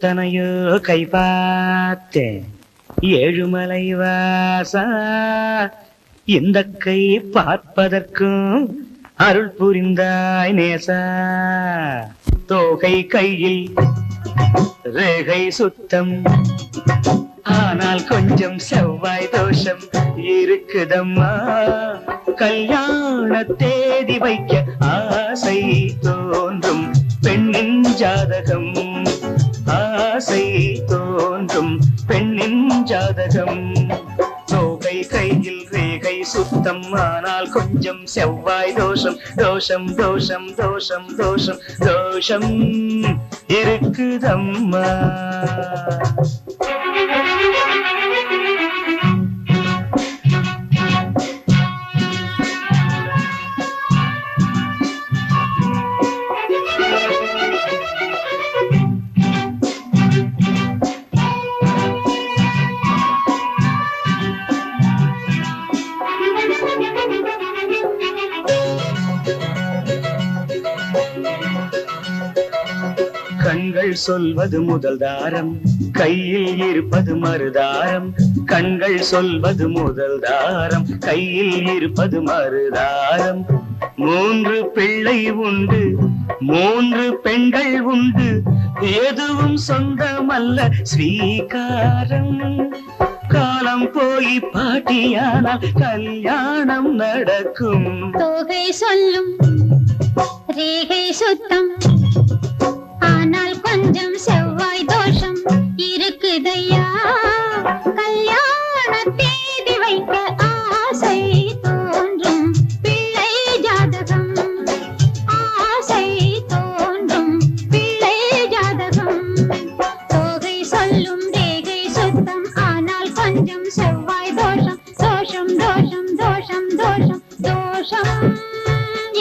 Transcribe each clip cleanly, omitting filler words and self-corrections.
எத்தனையோ கை பார்த்தேன் ஏழுமலை வாசா, இந்த கை பார்ப்பதற்கும் அருள் புரிந்தாய் நேசா. தோகை கையில் ரேகை சுத்தம், ஆனால் கொஞ்சம் செவ்வாய் தோஷம் இருக்குதம்மா. கல்யாண தேதி வைக்க ஆசை தோன்றும் பெண்ணின் ஜாதகம், ஆசை தோன்றும் பெண்ணின் ஜாதகம். தோகை கையில் ரேகை சுத்தம், ஆனால் கொஞ்சம் செவ்வாய் தோஷம். தோஷம் தோஷம் தோஷம் தோஷம் தோஷம் இருக்குதம்மா. கண்கள் சொல்வது முதல் தாரம், கையில் இருப்பது மறுதாரம். கண்கள் சொல்வது முதல் தாரம், கையில் இருப்பது மறுதாரம். 3 பிள்ளை உண்டு, 3 பெண்கள் உண்டு, எதுவும் சொந்தமல்ல ஸ்வீகாரம். காலம் போய் பாட்டியானால் கல்யாணம் நடக்கும். தோகை சொல்லும் ரேகை சுத்தம், ஆனால் கொஞ்சம் செவ்வாய் தோஷம் இருக்குதையா. கல்யாண தேதி வைக்க ஆசை தோன்றும் பிள்ளை ஜாதகம், ஆசை தோன்றும் பிள்ளை ஜாதகம். தோகை சொல்லும் ரேகை சுத்தம், ஆனால் கொஞ்சம் செவ்வாய் தோஷம். தோஷம் தோஷம் தோஷம் தோஷம் தோஷம்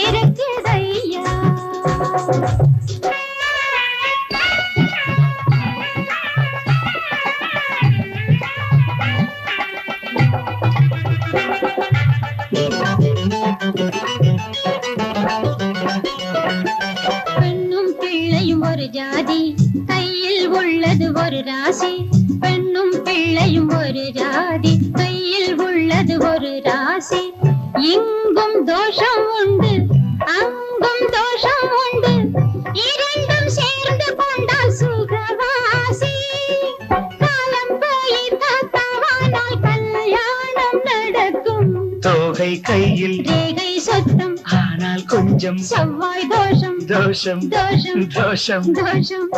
இருக்குதையா. பெண்ணும் பிள்ளையும் ஒரு ஜாதி, கையில் உள்ளது ஒரு ராசி. பெண்ணும் பிள்ளையும் ஒரு ஜாதி, கையில் உள்ளது ஒரு ராசி. இங்கும் தோஷம் உண்டு, அங்கும் தோஷம் உண்டு, இரண்டும் சேர்ந்து கொண்டால் சுகவாசி. காலம் போய் தாத்தாவானால் கல்யாணம் நடக்கும். தோகை கையில் ரேகை சுத்தம், ஆனால் கொஞ்சம் செவ்வாய் தோஷம். தோஷம் தோஷம் தோஷம் தோஷம்.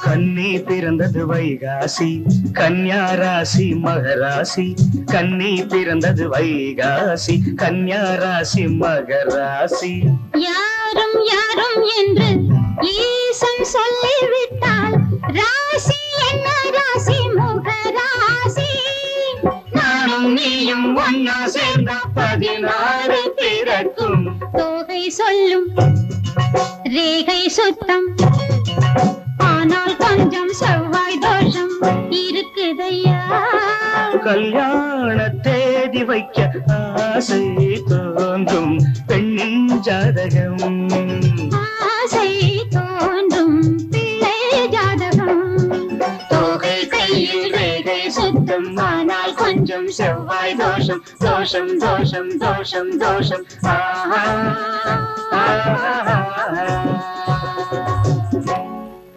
கன்னி பிறந்தது வைகாசி, கன்யா ராசி மகராசி. கன்னி பிறந்தது வைகாசி, கன்யா ராசி மகராசி. யாரும் யாரும் என்று ஈசன் சொல்லிவிட்டால் ராசி என்ன ராசி முகராசி. நானும் நீயும் ஒன்னா சேர்ந்தா 16 பிறக்கும். தோகை சொல்லும் ரேகை சுத்தம், ஆனால் கொஞ்சம் செவ்வாய் தோஷம் இருக்குதையா. கல்யாண தேதி வைக்க ஆசை தோன்றும் பெண்ணின் ஜாதகம், ஆசை தோன்றும் பிள்ளை ஜாதகம். தோகை கையில் ரேகை சுத்தம், ஆனால் கொஞ்சம் செவ்வாய் தோஷம். தோஷம் தோஷம் தோஷம் தோஷம். ஆஹா ஆஹா.